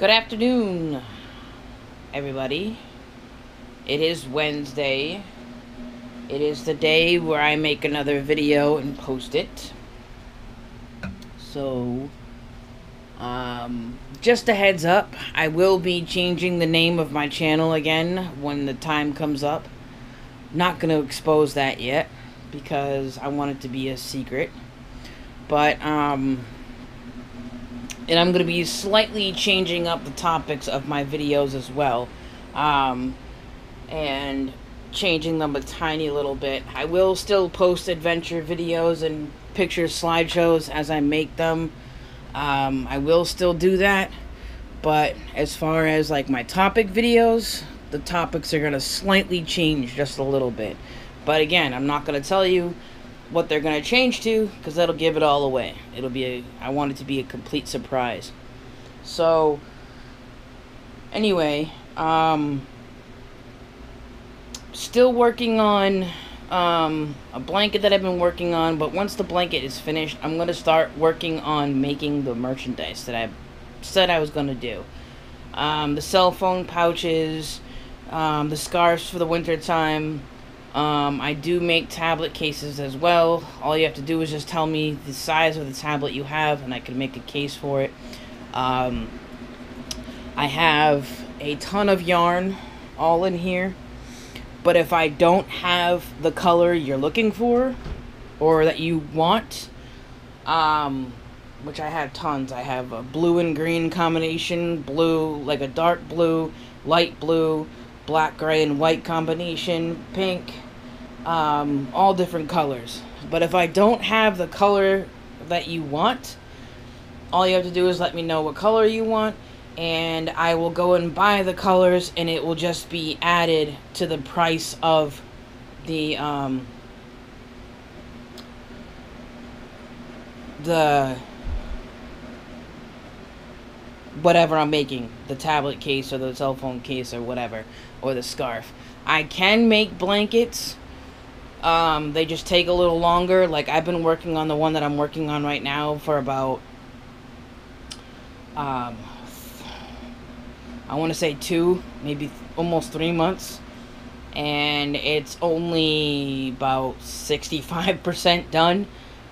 Good afternoon, everybody. It is Wednesday. It is the day where I make another video and post it. So, just a heads up, I will be changing the name of my channel again when the time comes up. Not going to expose that yet because I want it to be a secret. But, and I'm going to be slightly changing up the topics of my videos as well. And changing them a tiny little bit. I will still post adventure videos and picture slideshows as I make them. I will still do that. But as far as like my topic videos, the topics are going to slightly change just a little bit. But again, I'm not going to tell you what they're going to change to, because that'll give it all away. I want it to be a complete surprise. So, anyway, still working on a blanket that I've been working on, but once the blanket is finished, I'm going to start working on making the merchandise that I said I was going to do. The cell phone pouches, the scarves for the winter time. I do make tablet cases as well. All you have to do is just tell me the size of the tablet you have, and I can make a case for it. I have a ton of yarn all in here, but if I don't have the color you're looking for, or that you want, which I have tons. I have a blue and green combination, blue, like a dark blue, light blue, black, gray, and white combination, pink, all different colors. But if I don't have the color that you want, all you have to do is let me know what color you want, and I will go and buy the colors, and it will just be added to the price of the whatever I'm making, the tablet case or the cell phone case or whatever, or the scarf. I can make blankets. They just take a little longer. Like, I've been working on the one that I'm working on right now for about I want to say 2, maybe almost 3 months, and it's only about 65% done.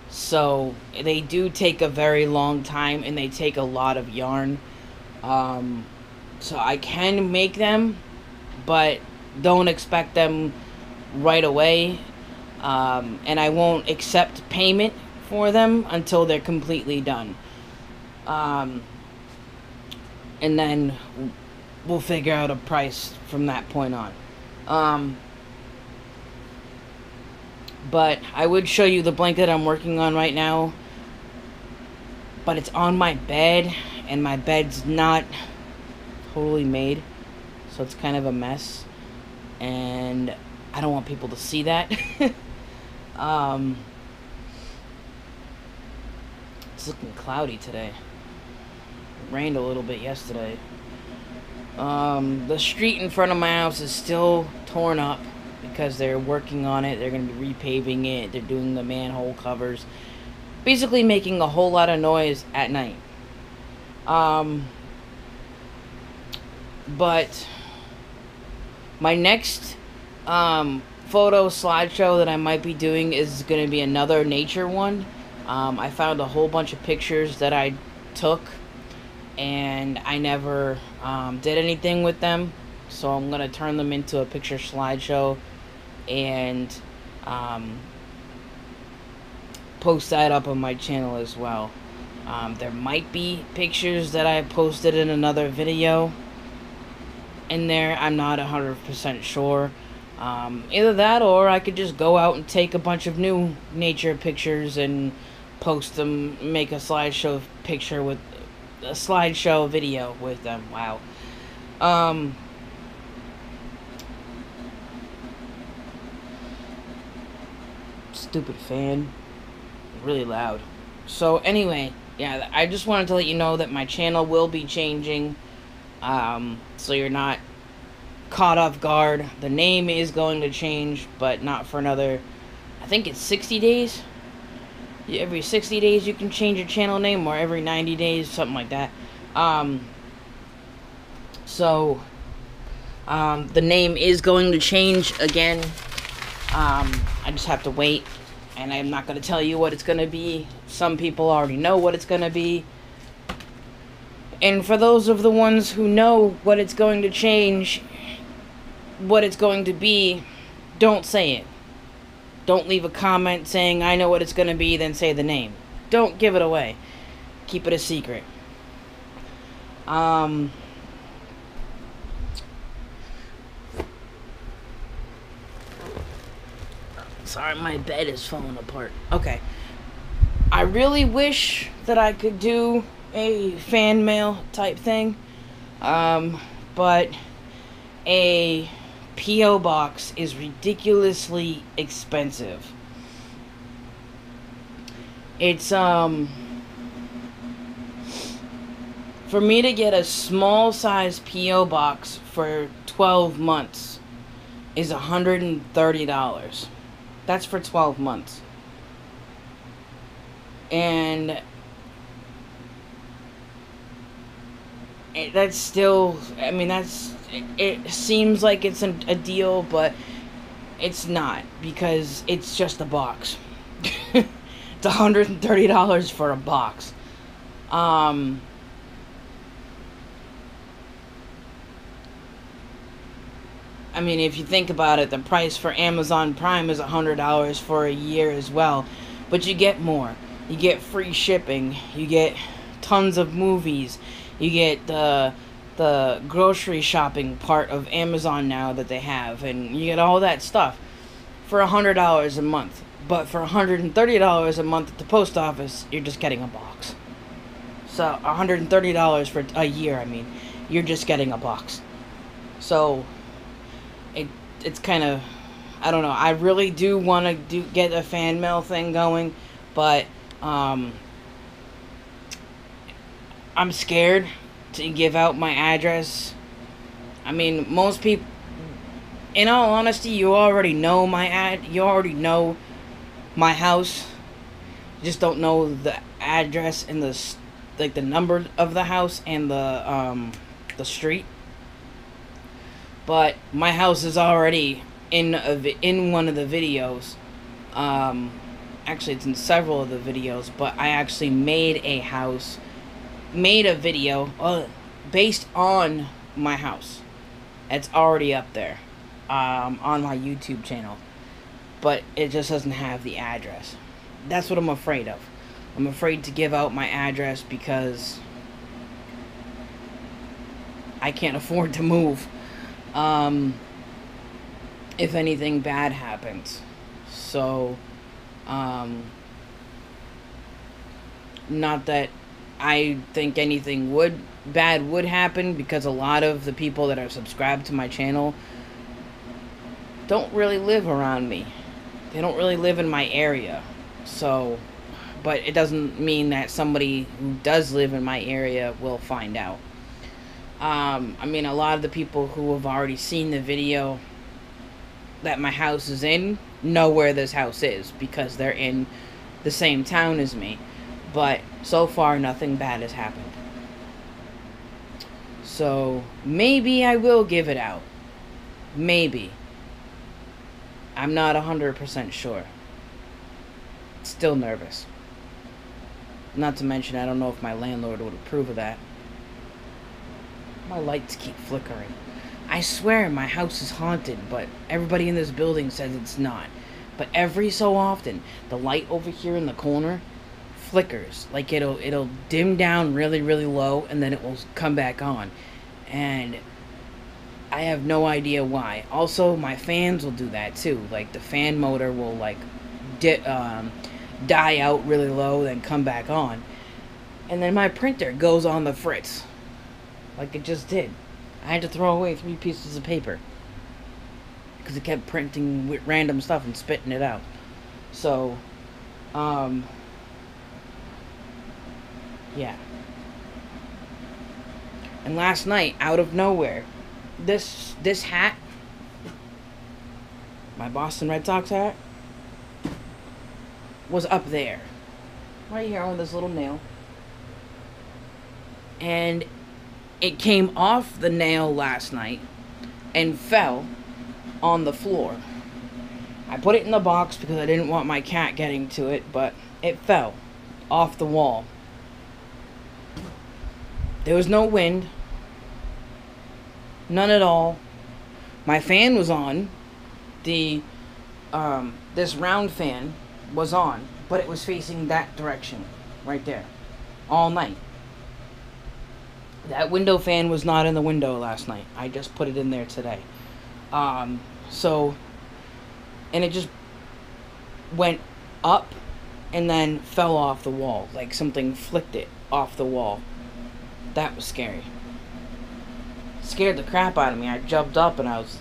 So they do take a very long time, and they take a lot of yarn. So I can make them, but don't expect them right away. And I won't accept payment for them until they're completely done. And then we'll figure out a price from that point on. But I would show you the blanket I'm working on right now. But it's on my bed, and my bed's not totally made. So it's kind of a mess. And I don't want people to see that. It's looking cloudy today. It rained a little bit yesterday. The street in front of my house is still torn up because they're working on it. They're going to be repaving it. They're doing the manhole covers. Basically making a whole lot of noise at night. But my next photo slideshow that I might be doing is going to be another nature one. I found a whole bunch of pictures that I took, and I never did anything with them, so I'm going to turn them into a picture slideshow and post that up on my channel as well. There might be pictures that I posted in another video in there. I'm not 100% sure. Either that, or I could just go out and take a bunch of new nature pictures and post them, make a slideshow picture with a slideshow video with them. Wow. Stupid fan. Really loud. So anyway, yeah, I just wanted to let you know that my channel will be changing. So you're not caught off guard. The name is going to change, but not for another, I think it's 60 days. Every 60 days you can change your channel name, or every 90 days, something like that. So, the name is going to change again. I just have to wait, and I'm not going to tell you what it's going to be. Some people already know what it's going to be. And for those of the ones who know what it's going to change, what it's going to be, don't say it. Don't leave a comment saying, I know what it's going to be, then say the name. Don't give it away. Keep it a secret. Sorry, my bed is falling apart. Okay. I really wish that I could do a fan mail type thing. But a P.O. box is ridiculously expensive. It's, for me to get a small size P.O. box for 12 months is $130. That's for 12 months. And that's still, I mean, it seems like it's a deal, but it's not, because it's just a box. It's $130 for a box. I mean, if you think about it, the price for Amazon Prime is $100 for a year as well. But you get more. You get free shipping. You get tons of movies. You get the grocery shopping part of Amazon now that they have. And you get all that stuff for $100 a month. But for $130 a month at the post office, you're just getting a box. So $130 for a year, I mean. You're just getting a box. So it's kind of, I don't know. I really do want to get a fan mail thing going, but I'm scared to give out my address. I mean, most people, in all honesty, you already know you already know my house. You just don't know the address and the number of the house and the street. But my house is already in one of the videos. Actually, it's in several of the videos. But I actually made a video based on my house. It's already up there on my YouTube channel. But it just doesn't have the address. That's what I'm afraid of. I'm afraid to give out my address because I can't afford to move. If anything bad happens. So, not that I think anything bad would happen, because a lot of the people that are subscribed to my channel don't really live around me. They don't really live in my area. So, but it doesn't mean that somebody who does live in my area will find out. I mean, a lot of the people who have already seen the video that my house is in know where this house is, because they're in the same town as me. But so far, nothing bad has happened. So, maybe I will give it out. Maybe. I'm not 100% sure. Still nervous. Not to mention, I don't know if my landlord would approve of that. My lights keep flickering. I swear my house is haunted, but everybody in this building says it's not. But every so often, the light over here in the corner flickers. Like it'll dim down really, really low, and then it will come back on. And I have no idea why. Also, my fans will do that too. Like, the fan motor will, like, die out really low, then come back on. And then my printer goes on the fritz. Like it just did. I had to throw away 3 pieces of paper because it kept printing random stuff and spitting it out. So, yeah. And last night, out of nowhere, this hat, my Boston Red Sox hat, was up there, right here on this little nail, and It came off the nail last night and fell on the floor. I put it in the box because I didn't want my cat getting to it, but it fell off the wall. There was no wind. None at all. My fan was on. This round fan was on, but it was facing that direction, right there, all night. That window fan was not in the window last night. I just put it in there today. And it just went up and then fell off the wall, like something flicked it off the wall. That was scary. Scared the crap out of me. I jumped up and I was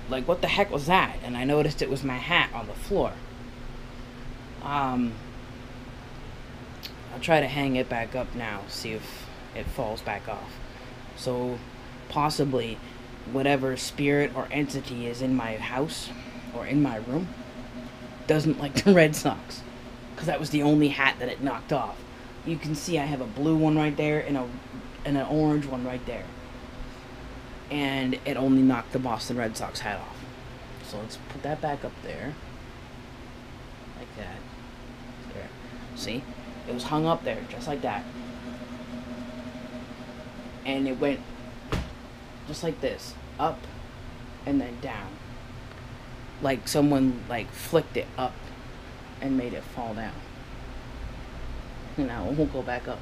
like, what the heck was that? And I noticed it was my hat on the floor. I'll try to hang it back up now, see if it falls back off. So possibly whatever spirit or entity is in my house or in my room doesn't like the Red Sox, because that was the only hat that it knocked off. You can see I have a blue one right there and an orange one right there, and it only knocked the Boston Red Sox hat off. So let's put that back up there, like that. There. See, it was hung up there just like that, and it went just like this, up and then down, like someone like flicked it up and made it fall down. Now we'll go back up.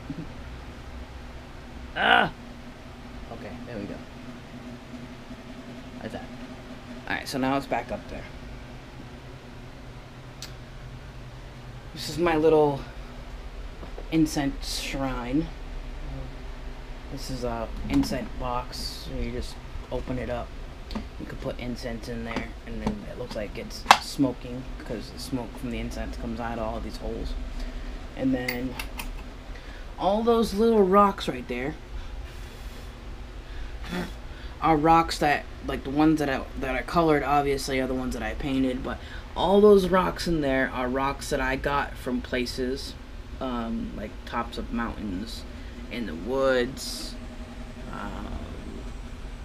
Ah! Okay, there we go. Like that. Alright, so now it's back up there. This is my little incense shrine. This is a incense box, so you just open it up. You can put incense in there, and then it looks like it's smoking because the smoke from the incense comes out of all of these holes. And then all those little rocks right there are rocks that, like the ones that I colored, obviously, are the ones that I painted. But all those rocks in there are rocks that I got from places, like tops of mountains, in the woods,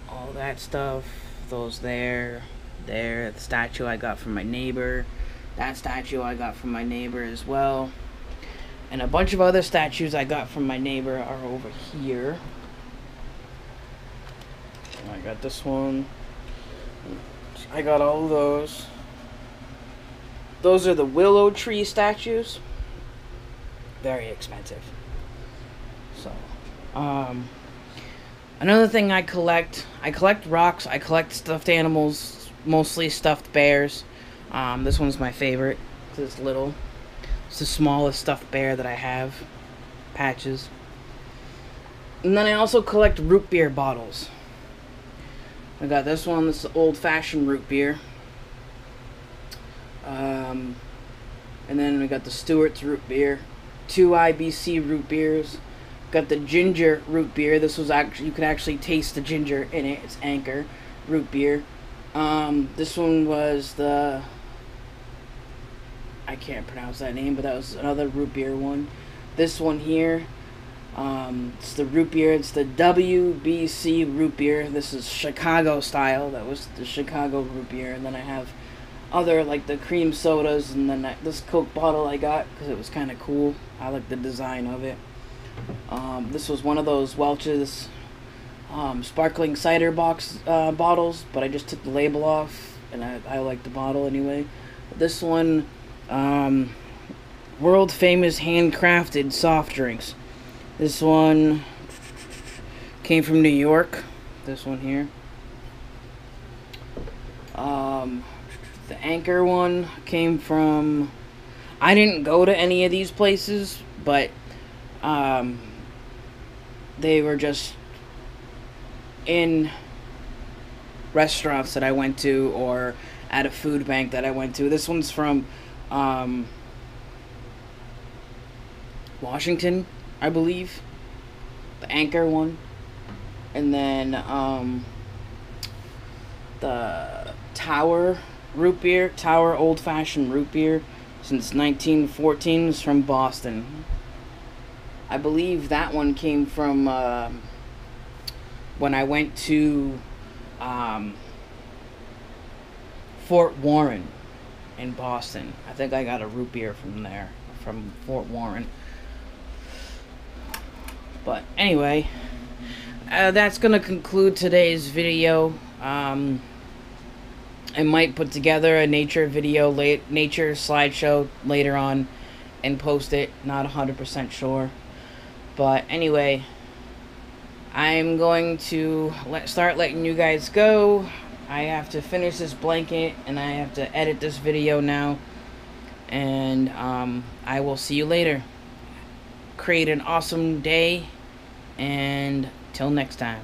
all that stuff. Those there, the statue I got from my neighbor. That statue I got from my neighbor as well. And a bunch of other statues I got from my neighbor are over here. I got this one. I got all of those. Those are the willow tree statues. Very expensive. So, another thing I collect rocks. I collect stuffed animals, mostly stuffed bears. This one's my favorite. It's little. It's the smallest stuffed bear that I have. Patches. And then I also collect root beer bottles. I got this one. This is old-fashioned root beer. And then we got the Stewart's root beer. 2 IBC root beers. Got the ginger root beer. This was actually, you could actually taste the ginger in it. It's Anchor root beer. This one was the, I can't pronounce that name, but that was another root beer one. This one here, it's the root beer. It's the WBC root beer. This is Chicago style. That was the Chicago root beer. And then I have other, like the cream sodas, and then this Coke bottle I got because it was kind of cool. I like the design of it. This was one of those Welch's sparkling cider box bottles, but I just took the label off, and I like the bottle anyway. This one, world famous handcrafted soft drinks. This one came from New York. This one here. The Anchor one came from, I didn't go to any of these places, but they were just in restaurants that I went to or at a food bank that I went to. This one's from Washington, I believe. The Anchor one. And then the Tower root beer, Tower old-fashioned root beer since 1914 is from Boston. I believe that one came from when I went to Fort Warren in Boston. I think I got a root beer from there, from Fort Warren. But anyway, that's gonna conclude today's video. I might put together a nature video, nature slideshow later on, and post it. Not 100% sure, but anyway, I'm going to start letting you guys go. I have to finish this blanket, and I have to edit this video now. And I will see you later. Create an awesome day, and till next time.